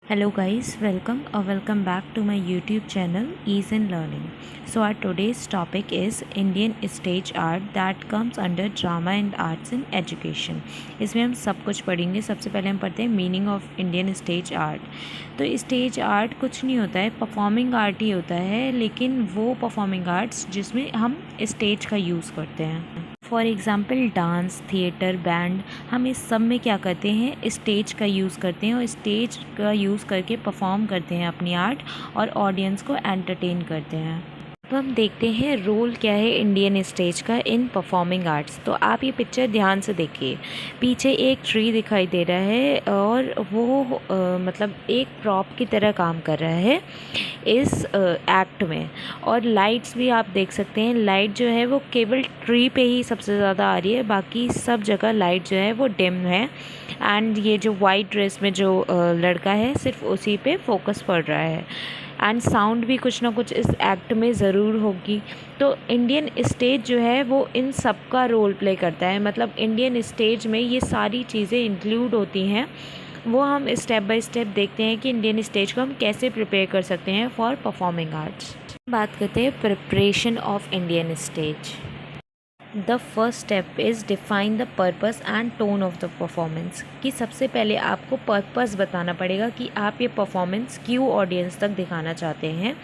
Hello guys, welcome back to my YouTube channel Ease in Learning. So our today's topic is Indian stage art that comes under drama and arts in education. इसमें हम सब कुछ पढ़ेंगे। सबसे पहले हम पढ़ते हैं meaning of Indian stage art. तो स्टेज आर्ट कुछ नहीं होता है, परफॉर्मिंग आर्ट ही होता है, लेकिन वो परफॉर्मिंग आर्ट्स जिसमें हम स्टेज का यूज़ करते हैं। For example dance, theatre, band, हम इस सब में क्या करते हैं, स्टेज का यूज़ करते हैं और स्टेज का यूज़ करके परफॉर्म करते हैं अपनी आर्ट और ऑडियंस को एंटरटेन करते हैं। अब हम देखते हैं रोल क्या है इंडियन स्टेज का इन परफॉर्मिंग आर्ट्स। तो आप ये पिक्चर ध्यान से देखिए। पीछे एक ट्री दिखाई दे रहा है और वो मतलब एक प्रॉप की तरह काम कर रहा है इस एक्ट में। और लाइट्स भी आप देख सकते हैं, लाइट जो है वो केवल ट्री पे ही सबसे ज़्यादा आ रही है, बाकी सब जगह लाइट जो है वो डिम है। एंड ये जो वाइट ड्रेस में जो लड़का है सिर्फ उसी पे फोकस पड़ रहा है। एंड साउंड भी कुछ ना कुछ इस एक्ट में ज़रूर होगी। तो इंडियन स्टेज जो है वो इन सब का रोल प्ले करता है, मतलब इंडियन स्टेज में ये सारी चीज़ें इंक्लूड होती हैं। वो हम स्टेप बाय स्टेप देखते हैं कि इंडियन स्टेज को हम कैसे प्रिपेयर कर सकते हैं फॉर परफॉर्मिंग आर्ट्स। बात करते हैं preparation of Indian stage. The first step is define the purpose and tone of the performance. कि सबसे पहले आपको पर्पस बताना पड़ेगा कि आप ये परफॉर्मेंस क्यों ऑडियंस तक दिखाना चाहते हैं।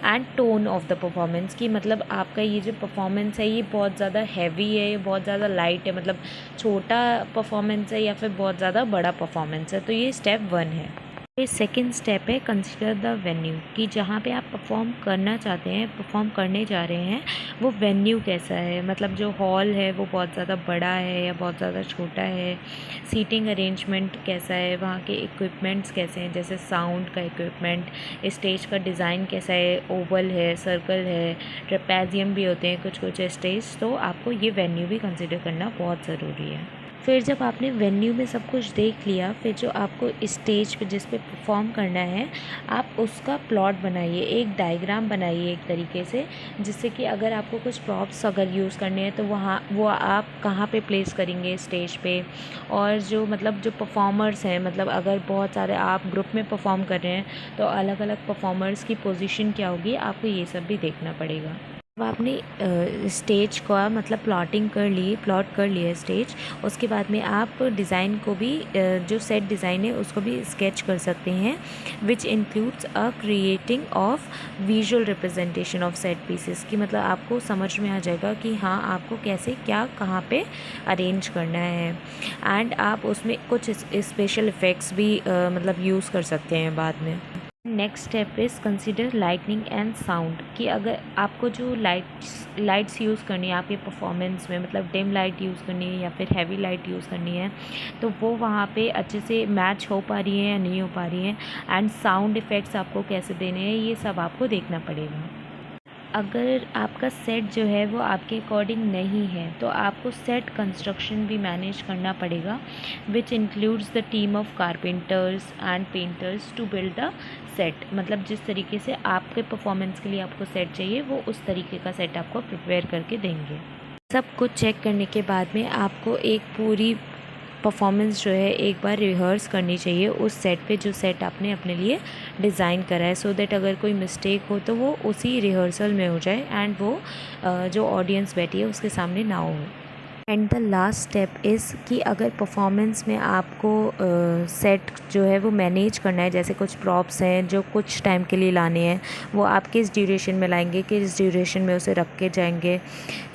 And tone of the performance की मतलब आपका ये जो परफॉर्मेंस है ये बहुत ज़्यादा हैवी है, ये बहुत ज़्यादा लाइट है, मतलब छोटा परफॉर्मेंस है या फिर बहुत ज़्यादा बड़ा परफॉर्मेंस है। तो ये स्टेप 1 है। फिर सेकेंड स्टेप है कंसिडर द वेन्यू। कि जहाँ पे आप परफॉर्म करना चाहते हैं, परफॉर्म करने जा रहे हैं, वो वेन्यू कैसा है, मतलब जो हॉल है वो बहुत ज़्यादा बड़ा है या बहुत ज़्यादा छोटा है। सीटिंग अरेंजमेंट कैसा है, वहाँ के इक्विपमेंट्स कैसे हैं, जैसे साउंड का इक्विपमेंट, स्टेज का डिज़ाइन कैसा है, ओवल है, सर्कल है, ट्रेपेजियम भी होते हैं कुछ कुछ स्टेज। तो आपको ये वेन्यू भी कंसिडर करना बहुत ज़रूरी है। फिर जब आपने वेन्यू में सब कुछ देख लिया, फिर जो आपको स्टेज पे जिस पे परफॉर्म करना है आप उसका प्लॉट बनाइए, एक डायग्राम बनाइए एक तरीके से, जिससे कि अगर आपको कुछ प्रॉप्स अगर यूज़ करने हैं तो वहाँ वो आप कहाँ पे प्लेस करेंगे स्टेज पे। और जो मतलब जो परफॉर्मर्स हैं, मतलब अगर बहुत सारे आप ग्रुप में परफॉर्म कर रहे हैं तो अलग अलग परफॉर्मर्स की पोजीशन क्या होगी, आपको ये सब भी देखना पड़ेगा। अब आपने स्टेज का मतलब प्लॉट कर लिए स्टेज, उसके बाद में आप डिज़ाइन को भी जो सेट डिज़ाइन है उसको भी स्केच कर सकते हैं, which includes a creating of visual representation of set pieces. की मतलब आपको समझ में आ जाएगा कि हाँ आपको कैसे क्या कहाँ पे अरेंज करना है। एंड आप उसमें कुछ स्पेशल इफ़ेक्ट्स भी मतलब यूज़ कर सकते हैं बाद में। Next step is consider lightning and sound. कि अगर आपको जो लाइट्स यूज़ करनी है आपके परफॉर्मेंस में, मतलब डिम लाइट यूज़ करनी है या फिर हैवी लाइट यूज़ करनी है, तो वो वहाँ पे अच्छे से मैच हो पा रही है या नहीं हो पा रही है। एंड साउंड इफ़ेक्ट्स आपको कैसे देने हैं, ये सब आपको देखना पड़ेगा। अगर आपका सेट जो है वो आपके अकॉर्डिंग नहीं है तो आपको सेट कंस्ट्रक्शन भी मैनेज करना पड़ेगा, which includes the team of carpenters and painters to build the set. मतलब जिस तरीके से आपके परफॉर्मेंस के लिए आपको सेट चाहिए वो उस तरीके का सेट आपको प्रिपेयर करके देंगे। सब कुछ चेक करने के बाद में आपको एक पूरी परफॉर्मेंस जो है एक बार रिहर्स करनी चाहिए उस सेट पे जो सेट आपने अपने लिए डिज़ाइन करा है, सो दैट अगर कोई मिस्टेक हो तो वो उसी रिहर्सल में हो जाए एंड वो जो ऑडियंस बैठी है उसके सामने ना हो। And the last step is कि अगर परफॉर्मेंस में आपको सेट जो है वो मैनेज करना है, जैसे कुछ प्रॉप्स हैं जो कुछ टाइम के लिए लाने हैं, वो आप किस ड्यूरेशन में लाएंगे, किस ड्यूरेशन में उसे रख के जाएंगे,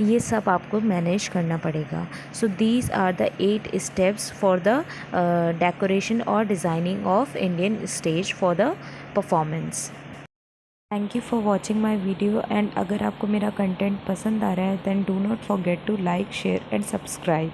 ये सब आपको मैनेज करना पड़ेगा। So these are the 8 steps for the decoration और designing of Indian stage for the performance. Thank you for watching my video. And अगर आपको मेरा कंटेंट पसंद आ रहा है then do not forget to like, share and subscribe.